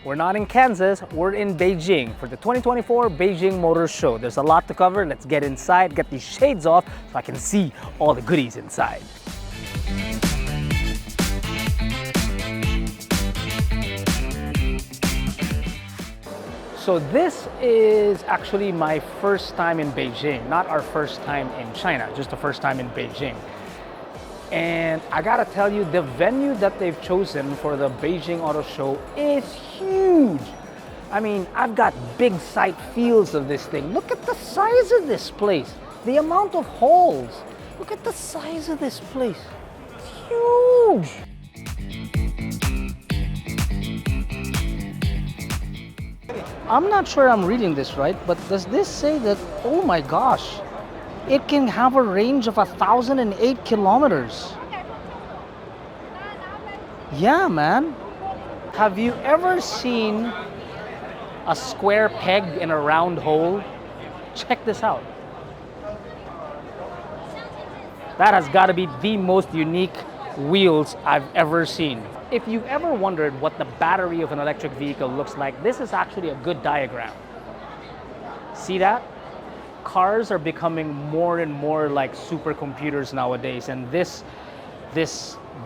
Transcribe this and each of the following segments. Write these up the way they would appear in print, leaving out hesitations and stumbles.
We're not in Kansas, we're in Beijing for the 2024 Beijing Motor Show. There's a lot to cover. Let's get inside, get these shades off so I can see all the goodies inside. So this is actually my first time in Beijing, not our first time in China, just the first time in Beijing. And I gotta tell you, the venue that they've chosen for the Beijing Auto Show is huge. I mean, I've got big sight fields of this thing. Look at the size of this place, the amount of halls. Look at the size of this place. It's huge. I'm not sure I'm reading this right, but does this say that, oh my gosh, it can have a range of 1,008 kilometers? Yeah, man. Have you ever seen a square peg in a round hole? Check this out. That has got to be the most unique wheels I've ever seen. If you've ever wondered what the battery of an electric vehicle looks like, this is actually a good diagram. See that? Cars are becoming more and more like supercomputers nowadays, and this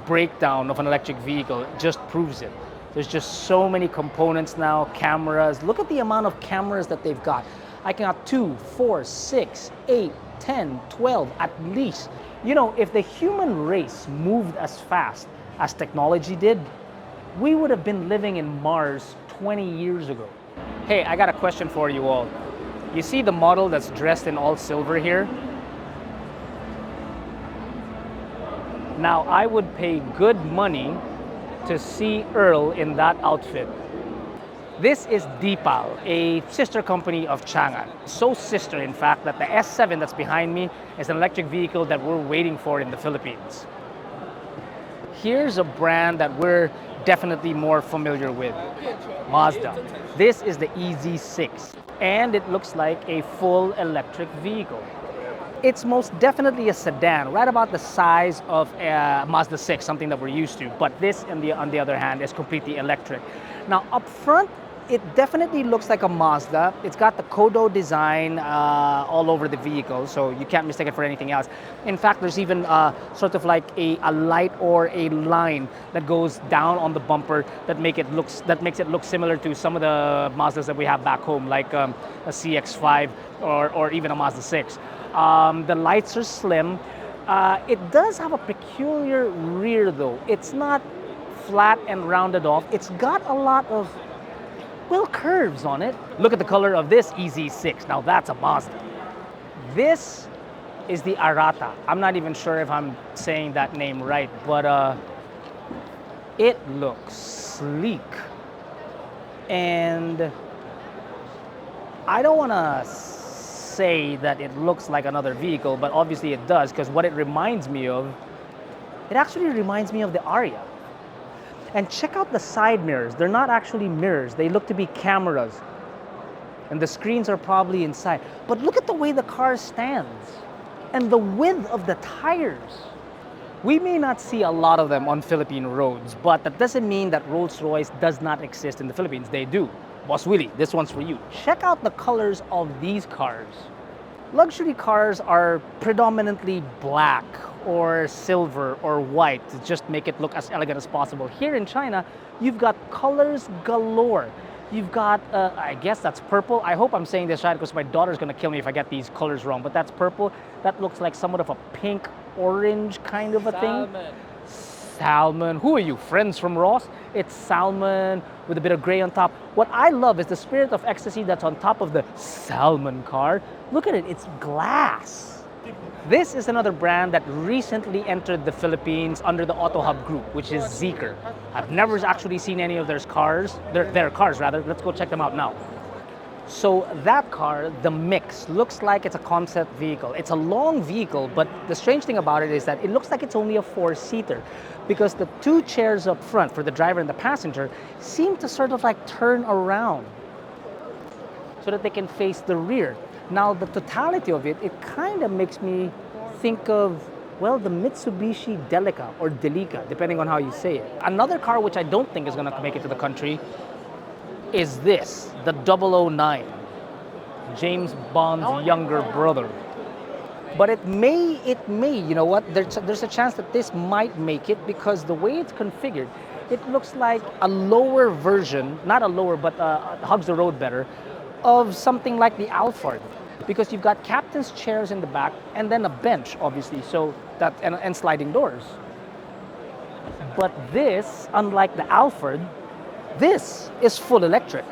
breakdown of an electric vehicle just proves it. There's just so many components now, cameras. Look at the amount of cameras that they've got. I got 2, 4, 6, 8, 10, 12 at least. You know, if the human race moved as fast as technology did, we would have been living in Mars 20 years ago. Hey, I got a question for you all. You see the model that's dressed in all silver here? Now, I would pay good money to see Earl in that outfit. This is Deepal, a sister company of Changan. So sister, in fact, that the S7 that's behind me is an electric vehicle that we're waiting for in the Philippines. Here's a brand that we're definitely more familiar with, Mazda. This is the EZ6, and it looks like a full electric vehicle. It's most definitely a sedan, right about the size of a Mazda 6, something that we're used to. But this, on the other hand, is completely electric. Now, up front, it definitely looks like a Mazda. It's got the Kodo design all over the vehicle, so you can't mistake it for anything else. In fact, there's even sort of like a light or a line that goes down on the bumper that makes it look similar to some of the Mazdas that we have back home, like a CX-5 or even a Mazda 6. The lights are slim. It does have a peculiar rear though. It's not flat and rounded off. It's got a lot of, well, curves on it. Look at the color of this EZ6. Now that's a Mazda. This is the Arata. I'm not even sure if I'm saying that name right, but it looks sleek. And I don't want to say that it looks like another vehicle, but obviously it does, because what it reminds me of, it actually reminds me of the Aria. And check out the side mirrors. They're not actually mirrors. They look to be cameras. And the screens are probably inside. But look at the way the car stands and the width of the tires. We may not see a lot of them on Philippine roads, but that doesn't mean that Rolls-Royce does not exist in the Philippines. They do. Boss Willie, this one's for you. Check out the colors of these cars. Luxury cars are predominantly black or silver or white to just make it look as elegant as possible. Here in China, you've got colors galore. You've got, I guess that's purple. I hope I'm saying this right because my daughter's gonna kill me if I get these colors wrong, but that's purple. That looks like somewhat of a pink orange kind of a thing. Salmon. Who are you, friends from Ross? It's salmon with a bit of gray on top. What I love is the spirit of ecstasy that's on top of the salmon car. Look at it, it's glass. This is another brand that recently entered the Philippines under the Auto Hub group, which is Zeekr. I've never actually seen any of their cars. Let's go check them out now. So that car, the Mix, looks like it's a concept vehicle. It's a long vehicle, but the strange thing about it is that it looks like it's only a 4-seater because the 2 chairs up front for the driver and the passenger seem to sort of like turn around so that they can face the rear. Now, the totality of it, it kind of makes me think of, well, the Mitsubishi Delica or Delica, depending on how you say it. Another car which I don't think is going to make it to the country is this, the 009, James Bond's younger brother. But it may, you know what, there's a chance that this might make it because the way it's configured, it looks like a lower version, not a lower, but hugs the road better, of something like the Alphard. Because you've got captain's chairs in the back and then a bench, obviously, so that and sliding doors. But this, unlike the Alphard, this is full electric.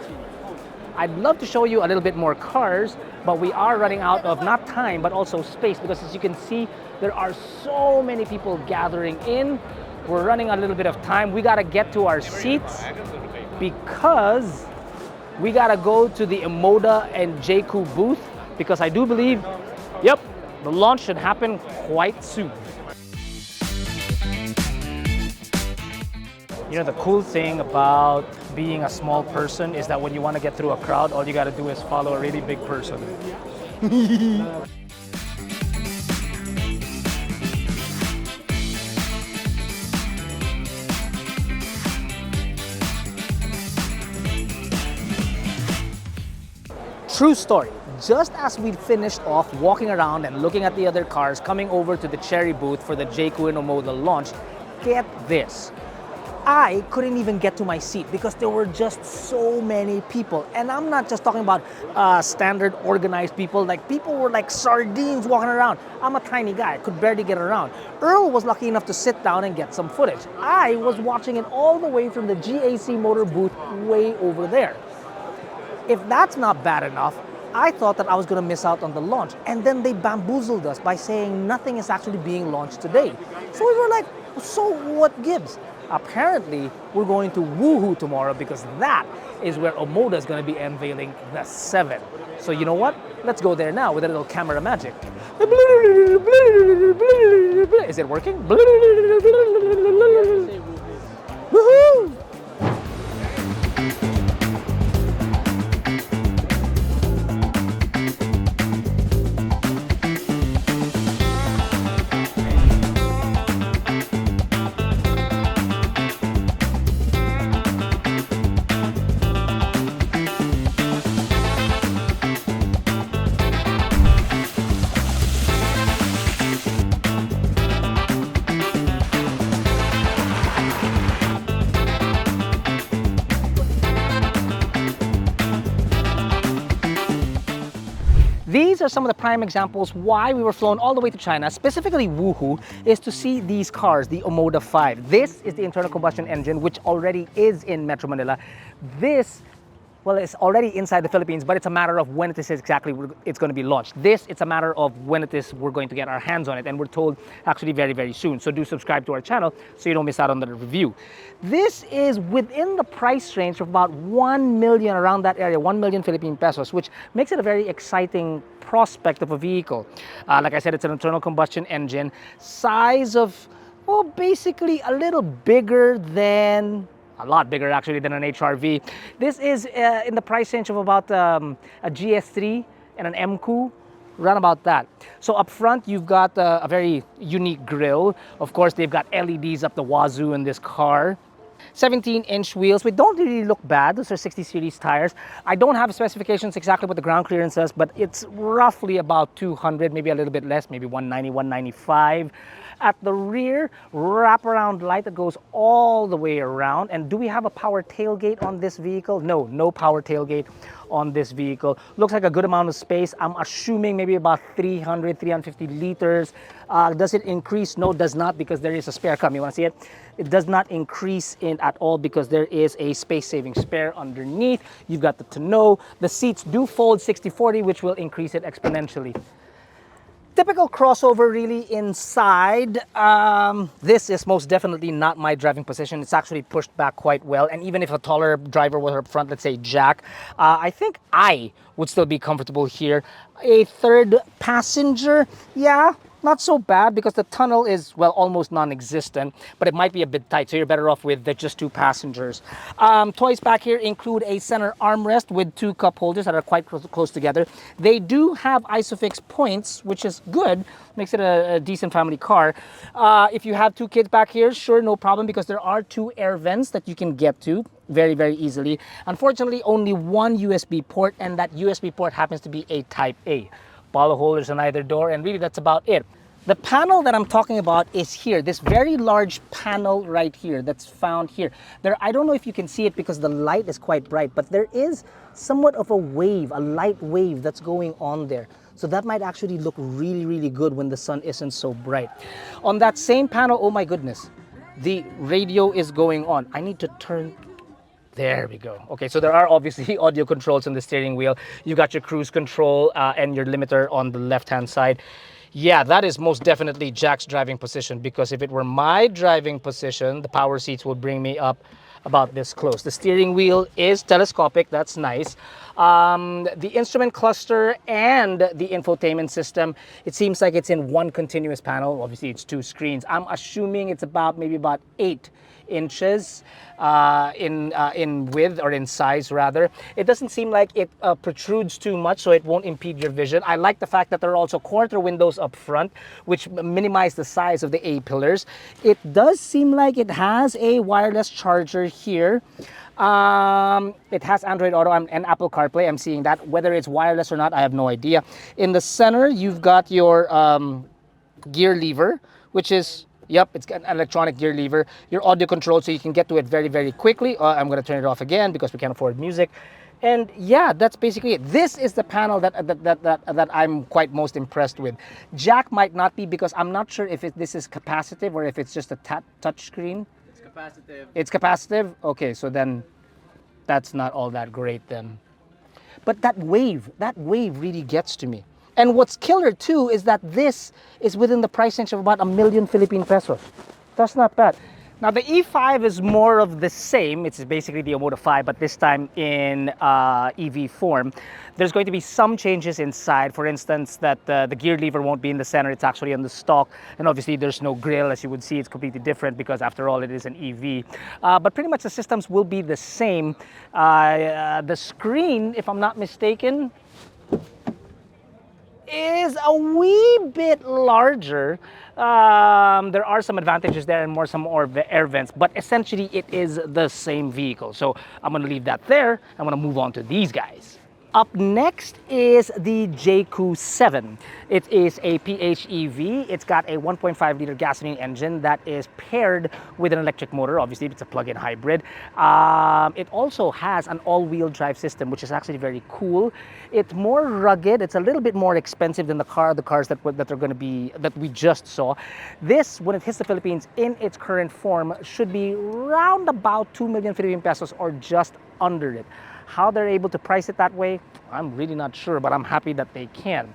I'd love to show you a little bit more cars, but we are running out of not time, but also space, because as you can see, there are so many people gathering in. We're running a little bit of time. We gotta get to our seats because we gotta go to the Omoda and Jaecoo booth, because I do believe, yep, the launch should happen quite soon. You know, the cool thing about being a small person is that when you want to get through a crowd, all you got to do is follow a really big person. True story. Just as we finished off walking around and looking at the other cars coming over to the Cherry booth for the Jaecoo and Omoda launch, get this. I couldn't even get to my seat because there were just so many people. And I'm not just talking about standard organized people. Like, people were like sardines walking around. I'm a tiny guy, I could barely get around. Earl was lucky enough to sit down and get some footage. I was watching it all the way from the GAC Motor booth way over there. If that's not bad enough, I thought that I was going to miss out on the launch. And then they bamboozled us by saying nothing is actually being launched today. So we were like, so what gives? Apparently, we're going to Wuhu tomorrow because that is where Omoda is going to be unveiling the 7. So you know what? Let's go there now with a little camera magic. Is it working? Woohoo! These are some of the prime examples why we were flown all the way to China, specifically Wuhu, is to see these cars, the Omoda 5. This is the internal combustion engine, which already is in Metro Manila. This, well, it's already inside the Philippines, but it's a matter of when it is exactly it's going to be launched. This, it's a matter of when it is we're going to get our hands on it, and we're told actually very, very soon. So do subscribe to our channel so you don't miss out on the review. This is within the price range of about 1 million, around that area, 1 million Philippine pesos, which makes it a very exciting prospect of a vehicle. Like I said, it's an internal combustion engine, size of, well, basically a little bigger than, a lot bigger actually than an HRV. This is in the price range of about a GS3 and an MQ, around about that. So up front, you've got a very unique grille. Of course, they've got LEDs up the wazoo in this car. 17-inch wheels, which don't really look bad. Those are 60 series tires. I don't have specifications exactly what the ground clearance is, but it's roughly about 200, maybe a little bit less, maybe 190, 195. At the rear, wraparound light that goes all the way around. And do we have a power tailgate on this vehicle? No, no power tailgate on this vehicle. Looks like a good amount of space. I'm assuming maybe about 300, 350 liters. Does it increase? No, it does not, because there is a spare come. You want to see it? It does not increase in at all because there is a space-saving spare underneath. You've got the tonneau. The seats do fold 60-40, which will increase it exponentially. Typical crossover really inside. This is most definitely not my driving position. It's actually pushed back quite well. And even if a taller driver was up front, let's say Jack, I think I would still be comfortable here. A third passenger, yeah, not so bad because the tunnel is, well, almost non-existent, but it might be a bit tight, so you're better off with the just 2 passengers. Toys back here include a center armrest with 2 cup holders that are quite close together. They do have ISOFIX points, which is good, makes it a decent family car. If you have 2 kids back here, sure, no problem, because there are 2 air vents that you can get to very, very easily. Unfortunately, only 1 USB port, and that USB port happens to be a Type A. Bottle holders on either door, and really that's about it. The panel that I'm talking about is here, this very large panel right here that's found here. I don't know if you can see it because the light is quite bright, but there is somewhat of a wave, a light wave that's going on there. So that might actually look really, really good when the sun isn't so bright. On that same panel, oh my goodness, the radio is going on. I need to turn. There we go. Okay, so there are obviously audio controls on the steering wheel. You got your cruise control and your limiter on the left-hand side. Yeah, that is most definitely Jack's driving position, because if it were my driving position, the power seats would bring me up about this close. The steering wheel is telescopic, that's nice. The instrument cluster and the infotainment system, it seems like it's in one continuous panel. Obviously, it's 2 screens. I'm assuming it's maybe about 8 inches in width, or in size rather. It doesn't seem like it protrudes too much, so it won't impede your vision. I like the fact that there are also quarter windows up front, which minimize the size of the A-pillars. It does seem like it has a wireless charger here. It has Android Auto and Apple CarPlay. I'm seeing that. Whether it's wireless or not, I have no idea. In the center, you've got your gear lever, which is, yep, it's got an electronic gear lever. Your audio control, so you can get to it very, very quickly. I'm going to turn it off again because we can't afford music. And yeah, that's basically it. This is the panel that I'm quite most impressed with. Jack might not be, because I'm not sure if this is capacitive or if it's just a touch screen. It's capacitive. It's capacitive? Okay, so then that's not all that great then. But that wave really gets to me. And what's killer too is that this is within the price range of about 1 million Philippine pesos. That's not bad. Now the E5 is more of the same. It's basically the Omoda 5, but this time in EV form. There's going to be some changes inside. For instance, that the gear lever won't be in the center. It's actually on the stalk. And obviously there's no grille. As you would see, it's completely different because after all, it is an EV. But pretty much the systems will be the same. The screen, if I'm not mistaken, is a wee bit larger. There are some advantages there and some more air vents, but essentially it is the same vehicle. So I'm gonna leave that there. I'm gonna move on to these guys. Up next is the Jaecoo 7. It is a PHEV. It's got a 1.5 liter gasoline engine that is paired with an electric motor. Obviously, it's a plug-in hybrid. It also has an all-wheel drive system, which is actually very cool. It's more rugged. It's a little bit more expensive than the cars that we just saw. This, when it hits the Philippines in its current form, should be round about 2 million Philippine pesos or just under it. How they're able to price it that way, I'm really not sure, but I'm happy that they can.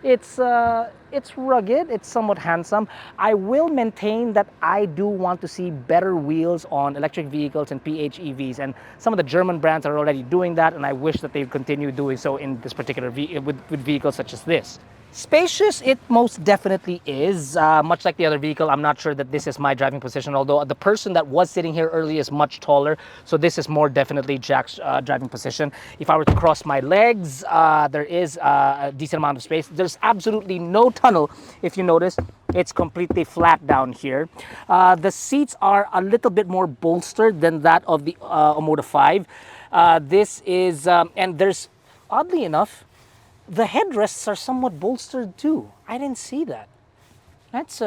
It's rugged, it's somewhat handsome. I will maintain that I do want to see better wheels on electric vehicles and PHEVs, and some of the German brands are already doing that, and I wish that they would continue doing so in this particular with vehicles such as this. Spacious, it most definitely is. Much like the other vehicle, I'm not sure that this is my driving position, although the person that was sitting here earlier is much taller, so this is more definitely Jack's driving position. If I were to cross my legs, there is a decent amount of space. There's absolutely no tunnel, if you notice. It's completely flat down here. The seats are a little bit more bolstered than that of the Omoda 5. This is, and there's, oddly enough, the headrests are somewhat bolstered too. I didn't see that. That's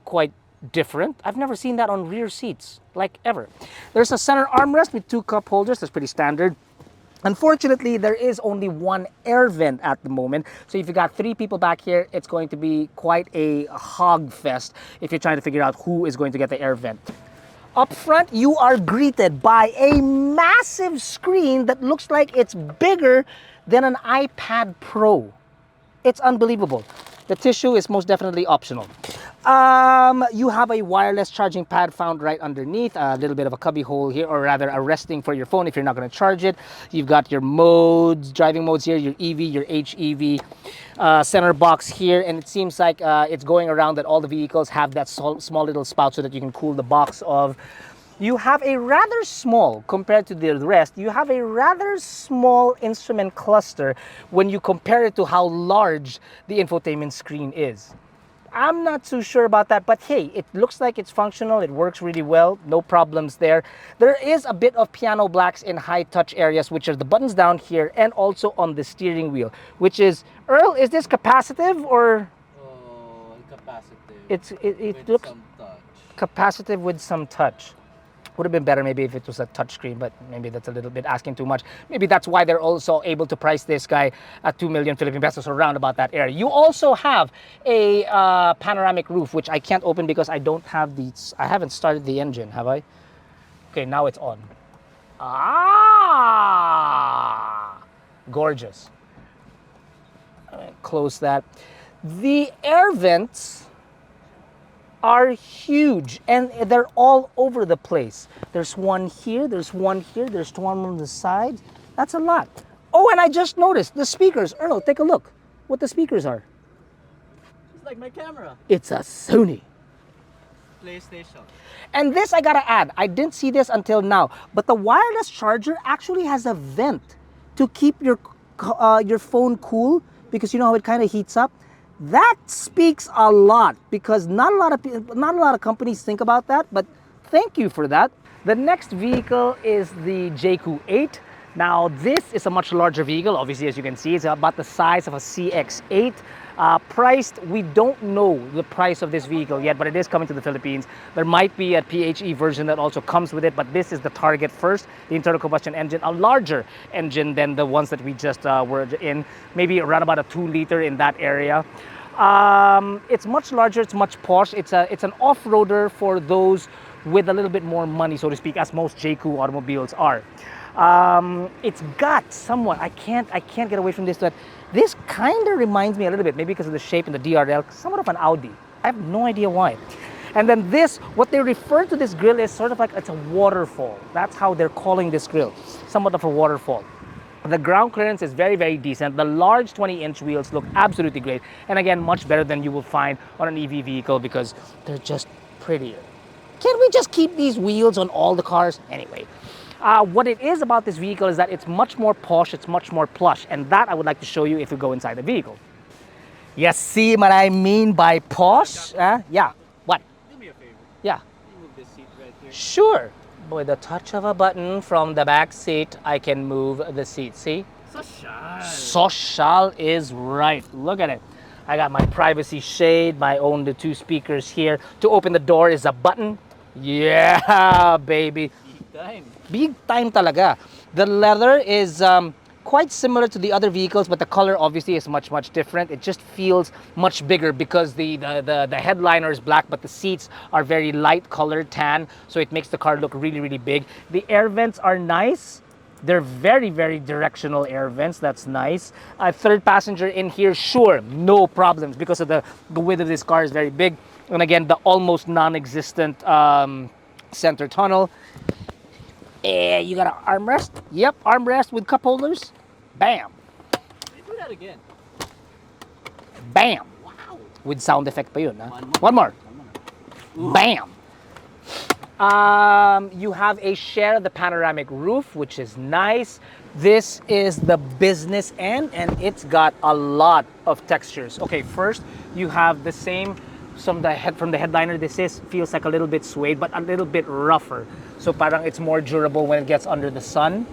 quite different. I've never seen that on rear seats, like ever. There's a center armrest with 2 cup holders. That's pretty standard. Unfortunately, there is only 1 air vent at the moment. So if you got 3 people back here, it's going to be quite a hog fest if you're trying to figure out who is going to get the air vent. Up front, you are greeted by a massive screen that looks like it's bigger than an iPad Pro. It's unbelievable. The tissue is most definitely optional. You have a wireless charging pad found right underneath, a little bit of a cubby hole here, or rather a resting for your phone if you're not going to charge it. You've got your modes, driving modes here, your EV, your HEV, center box here, and it seems like it's going around that all the vehicles have that small little spout so that you can cool the box of. You have a rather small, compared to the rest, you have a rather small instrument cluster when you compare it to how large the infotainment screen is. I'm not too sure about that, but hey, it looks like it's functional. It works really well. No problems there. There is a bit of piano blacks in high touch areas, which are the buttons down here and also on the steering wheel, which is, Earl, is this capacitive or? Oh, capacitive. It with looks some touch. capacitive with some touch. Would have been better maybe if it was a touchscreen, but maybe that's a little bit asking too much. Maybe that's why they're also able to price this guy at 2 million Philippine pesos, around about that area. You also have a panoramic roof, which I can't open because I don't have I haven't started the engine, have I? Okay, now it's on. Ah, gorgeous. Close that. The air vents are huge and they're all over the place. There's one here, there's one here, there's one on the side. That's a lot. Oh, and I just noticed the speakers. Earl, take a look what the speakers are. It's like my camera. It's a Sony PlayStation. And this I gotta add, I didn't see this until now, but the wireless charger actually has a vent to keep your phone cool, because you know how it kind of heats up. That speaks a lot, because not a lot of companies think about that, but thank you for that. The next vehicle is the Jaecoo 8. Now this is a much larger vehicle. Obviously, as you can see, it's about the size of a CX-8. Priced, we don't know the price of this vehicle yet, but it is coming to the Philippines. There might be a PHEV version that also comes with it, but this is the target first, the internal combustion engine, a larger engine than the ones that we just were in, maybe around about a 2-liter in that area. It's much larger, it's much posh. It's an off-roader for those with a little bit more money, so to speak, as most Jaecoo automobiles are. It's got somewhat, I can't get away from this, that this kind of reminds me a little bit, maybe because of the shape and the DRL, somewhat of an Audi. I have no idea why. And then this, what they refer to this grille is sort of like it's a waterfall. That's how they're calling this grille, somewhat of a waterfall. The ground clearance is very, very decent. The large 20-inch wheels look absolutely great. And again, much better than you will find on an EV vehicle because they're just prettier. Can't we just keep these wheels on all the cars? Anyway, what it is about this vehicle is that it's much more posh, it's much more plush. And that I would like to show you if we go inside the vehicle. Yes, see what I mean by posh? Yeah, what? Do me a favor. Yeah. Move this seat right here. Sure. With the touch of a button from the back seat, I can move the seat. See? Social. Social is right. Look at it. I got my privacy shade, my own the 2 speakers here. To open the door is a button. Yeah, baby. Big time. Big time talaga. The leather is quite similar to the other vehicles, but the color obviously is much, much different. It just feels much bigger because the headliner is black, but the seats are very light colored tan, so it makes the car look really, really big. The air vents are nice. They're very, very directional air vents. That's nice. A third passenger in here, sure, no problems, because of the width of this car is very big. And again, the almost non-existent center tunnel. You got an armrest? Yep, armrest with cup holders. Bam. Do that again. Bam. Wow. With sound effect pa yun, ha? One more. One more. Bam. You have a share of the panoramic roof, which is nice. This is the business end, and it's got a lot of textures. Okay, first you have the same from the headliner. This feels like a little bit suede, but a little bit rougher. So parang it's more durable when it gets under the sun.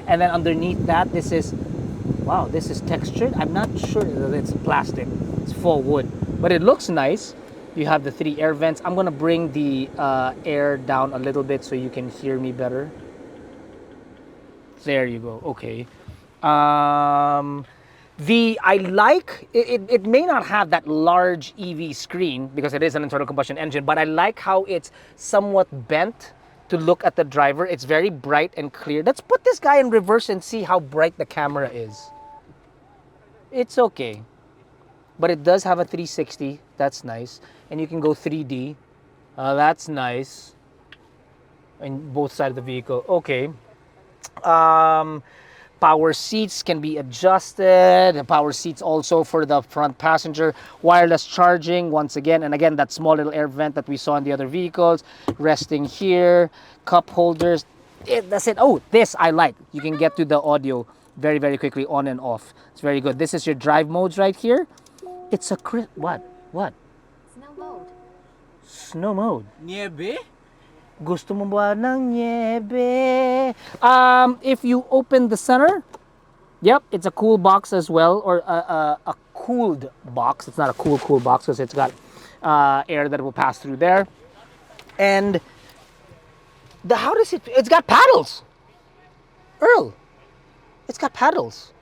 And then underneath that, this is textured. I'm not sure that it's plastic. It's full wood, but it looks nice. You have the 3 air vents. I'm gonna bring the air down a little bit so you can hear me better. There you go. Okay. It may not have that large EV screen because it is an internal combustion engine, but I like how it's somewhat bent to look at the driver. It's very bright and clear. Let's put this guy in reverse and see how bright the camera is. It's okay. but it does have a 360. That's nice. And you can go 3D. That's nice. In both sides of the vehicle. Okay. Power seats can be adjusted. The power seats also for the front passenger. Wireless charging once again. And again, that small little air vent that we saw in the other vehicles. Resting here. Cup holders. That's it. Oh, this I like. You can get to the audio very, very quickly on and off. It's very good. This is your drive modes right here. It's a what? What? Snow mode. Snow mode. Niebe? Gusto mo ba ng niebe? If you open the center, yep, it's a cool box as well, or a cooled box. It's not a cool box because it's got air that will pass through there. And how does it? It's got paddles. Earl, it's got paddles.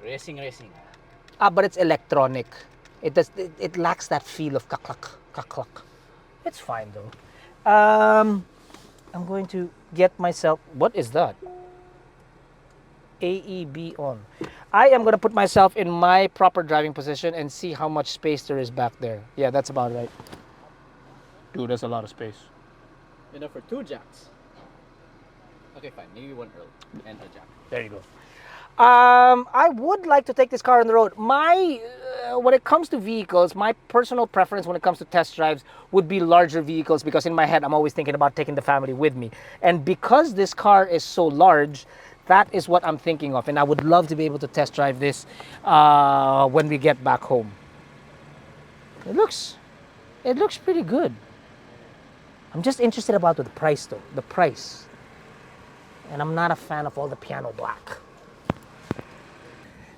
Racing. But it's electronic. It lacks that feel of kaklak, kaklak. It's fine though. I'm going to get myself. What is that? AEB on. I am going to put myself in my proper driving position and see how much space there is back there. Yeah, that's about right. Dude, that's a lot of space. Enough for 2 jacks. Okay, fine. Maybe 1 Earl and a jack. There you go. I would like to take this car on the road. When it comes to vehicles, my personal preference when it comes to test drives would be larger vehicles because in my head, I'm always thinking about taking the family with me. And because this car is so large, that is what I'm thinking of. And I would love to be able to test drive this when we get back home. It looks pretty good. I'm just interested about the price though, the price. And I'm not a fan of all the piano black.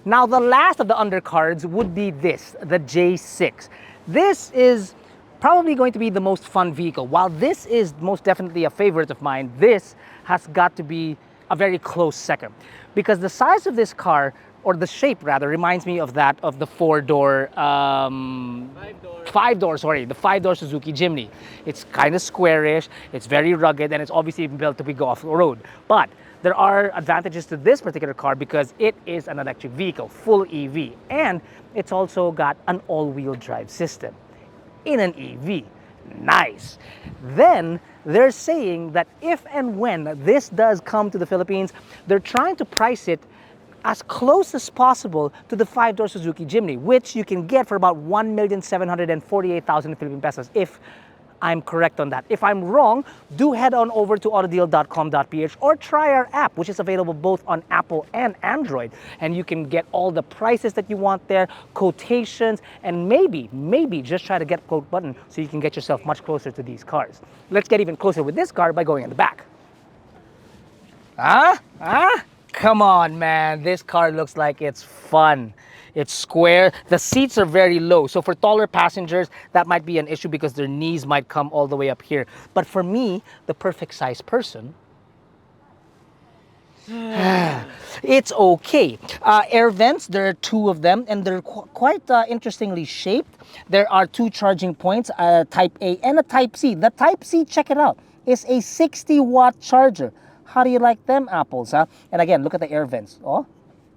Now, the last of the undercards would be this, the J6. This is probably going to be the most fun vehicle. While this is most definitely a favorite of mine, this has got to be a very close second. Because the size of this car, or the shape rather, reminds me of that of the the 5-door Suzuki Jimny. It's kind of squarish, it's very rugged, and it's obviously built to be go off the road. But there are advantages to this particular car because it is an electric vehicle, full EV, and it's also got an all-wheel drive system in an EV. Nice. Then they're saying that if and when this does come to the Philippines, they're trying to price it as close as possible to the 5-door Suzuki Jimny, which you can get for about 1,748,000 Philippine pesos if I'm correct on that. If I'm wrong, do head on over to AutoDeal.com.ph or try our app, which is available both on Apple and Android. And you can get all the prices that you want there, quotations, and maybe just try to get quote button so you can get yourself much closer to these cars. Let's get even closer with this car by going in the back. Come on, man. This car looks like it's fun. It's square. The seats are very low. So for taller passengers, that might be an issue because their knees might come all the way up here. But for me, the perfect size person, it's okay. Air vents, there are 2 of them, and they're quite interestingly shaped. There are 2 charging points, a Type A and a Type C. The Type C, check it out, is a 60-watt charger. How do you like them apples, huh? And again, look at the air vents. Oh,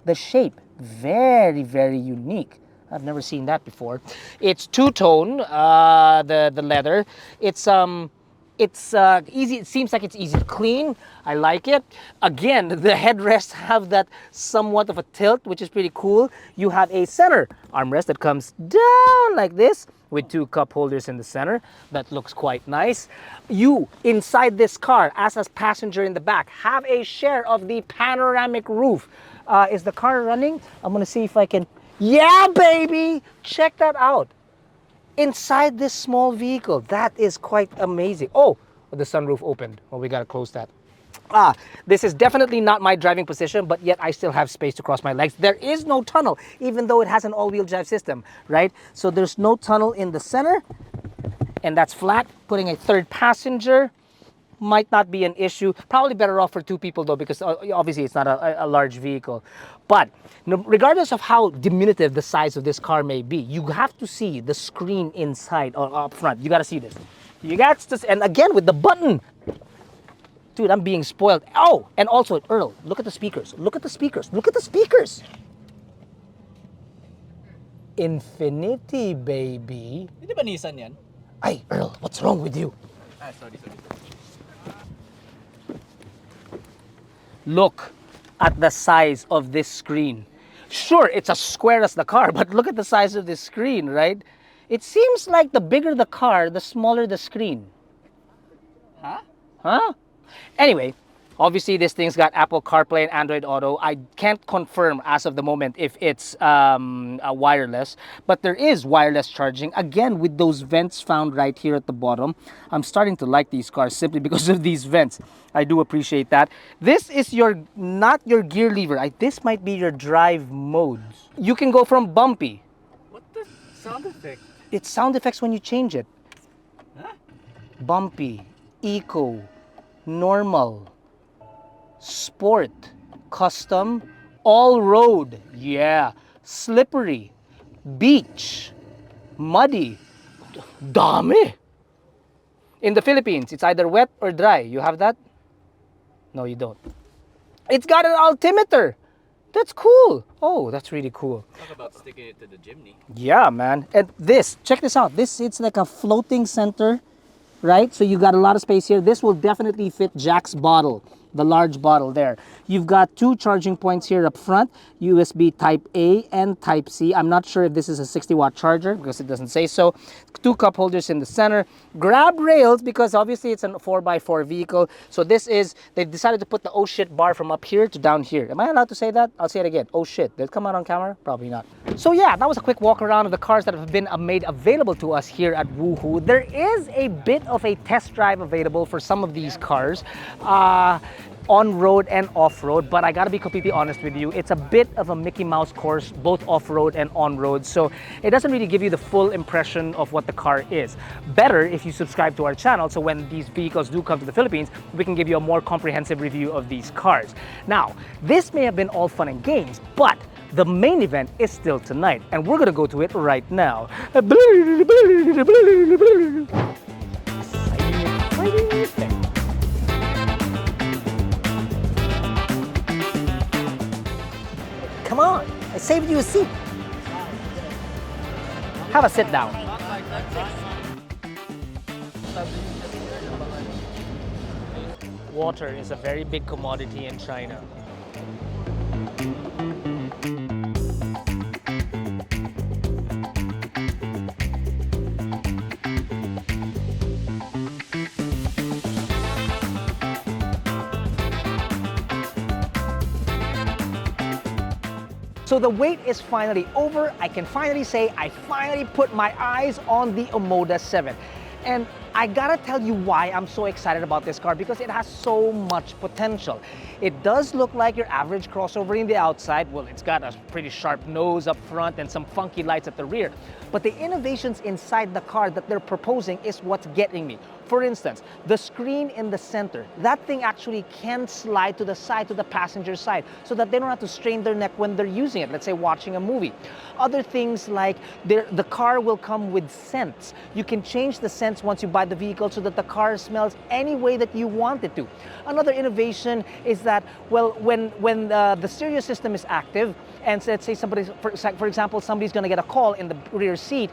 the shape, very, very unique. I've never seen that before. It's 2-tone, the leather. It's easy. It seems like it's easy to clean. I like it. Again, the headrests have that somewhat of a tilt, which is pretty cool. You have a center armrest that comes down like this with 2 cup holders in the center. That looks quite nice. You, inside this car, as a passenger in the back, have a share of the panoramic roof. Is the car running? I'm gonna see if I can. Yeah, baby! Check that out. Inside this small vehicle, that is quite amazing. Oh, the sunroof opened. Well, we gotta close that. This is definitely not my driving position, but yet I still have space to cross my legs. There is no tunnel, even though it has an all-wheel drive system, right? So there's no tunnel in the center, and that's flat. Putting a 3rd passenger might not be an issue. Probably better off for 2 people though, because obviously it's not a large vehicle. But regardless of how diminutive the size of this car may be, you have to see the screen inside or up front. You gotta see this. You got to, and again with the button. Dude, I'm being spoiled. Oh, and also, Earl, look at the speakers. Look at the speakers. Look at the speakers. Infinity, baby. Hindi ba Nissan yan? Hey, Earl, what's wrong with you? Sorry. Look at the size of this screen. Sure, it's as square as the car, but look at the size of this screen, right? It seems like the bigger the car, the smaller the screen. Huh? Anyway, obviously this thing's got Apple CarPlay and Android Auto. I can't confirm as of the moment if it's wireless, but there is wireless charging, again with those vents found right here at the bottom. I'm starting to like these cars simply because of these vents. I do appreciate that. This is not your gear lever. This might be your drive modes. You can go from bumpy. What the sound effect? It's sound effects when you change it. Huh? Bumpy, eco, normal, sport, custom, all-road, yeah, slippery, beach, muddy, dami. In the Philippines, it's either wet or dry. You have that? No, you don't. It's got an altimeter. That's cool. Oh, that's really cool. Talk about sticking it to the chimney. Yeah, man. And this, check this out. It's like a floating center, right? So you got a lot of space here. This will definitely fit Jack's bottle, the large bottle there. You've got 2 charging points here up front, USB Type A and Type C. I'm not sure if this is a 60-watt charger because it doesn't say so. 2 cup holders in the center. Grab rails because obviously it's a 4x4 vehicle. So they decided to put the oh shit bar from up here to down here. Am I allowed to say that? I'll say it again. Oh shit. Did it come out on camera? Probably not. So yeah, that was a quick walk around of the cars that have been made available to us here at Wuhu. There is a bit of a test drive available for some of these cars. On-road and off-road, but I gotta be completely honest with you, it's a bit of a Mickey Mouse course, both off-road and on-road, so it doesn't really give you the full impression of what the car is. Better if you subscribe to our channel, so when these vehicles do come to the Philippines, we can give you a more comprehensive review of these cars. Now, this may have been all fun and games, but the main event is still tonight, and we're gonna go to it right now. Come on, I saved you a seat. Have a sit down. Water is a very big commodity in China. So the wait is finally over. I can finally say I finally put my eyes on the Omoda 7. And I gotta tell you why I'm so excited about this car, because it has so much potential. It does look like your average crossover in the outside. Well, it's got a pretty sharp nose up front and some funky lights at the rear. But the innovations inside the car that they're proposing is what's getting me. For instance, the screen in the center, that thing actually can slide to the side, to the passenger side, so that they don't have to strain their neck when they're using it, let's say watching a movie. Other things like the car will come with scents. You can change the scents once you buy the vehicle so that the car smells any way that you want it to. Another innovation is that, well, when the stereo system is active, and let's say for example, somebody's gonna get a call in the rear seat,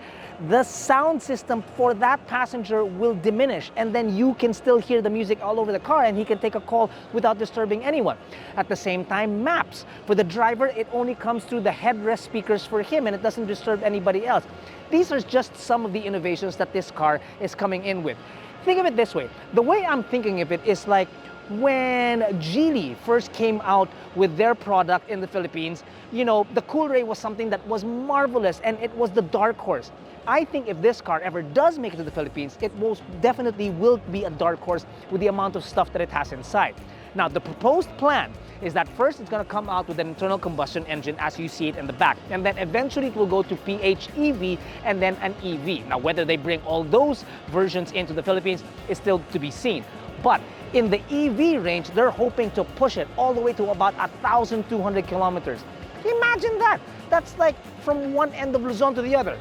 the sound system for that passenger will diminish, and then you can still hear the music all over the car and he can take a call without disturbing anyone. At the same time, maps. For the driver, it only comes through the headrest speakers for him and it doesn't disturb anybody else. These are just some of the innovations that this car is coming in with. Think of it this way. The way I'm thinking of it is like when Geely first came out with their product in the Philippines, you know, the Coolray was something that was marvelous and it was the dark horse. I think if this car ever does make it to the Philippines, it most definitely will be a dark horse with the amount of stuff that it has inside. Now, the proposed plan is that first it's going to come out with an internal combustion engine as you see it in the back, and then eventually it will go to PHEV and then an EV. Now, whether they bring all those versions into the Philippines is still to be seen. But in the EV range, they're hoping to push it all the way to about 1,200 kilometers. Imagine that! That's like from one end of Luzon to the other.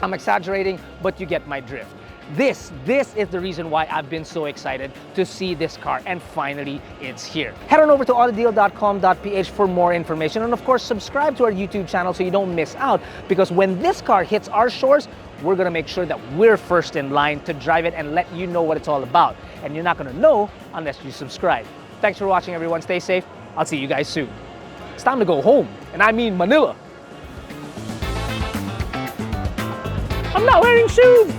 I'm exaggerating, but you get my drift. This is the reason why I've been so excited to see this car, and finally it's here. Head on over to AutoDeal.com.ph for more information, and of course subscribe to our YouTube channel so you don't miss out, because when this car hits our shores, we're gonna make sure that we're first in line to drive it and let you know what it's all about. And you're not gonna know unless you subscribe. Thanks for watching, everyone. Stay safe. I'll see you guys soon. It's time to go home, and I mean Manila. I'm not wearing shoes!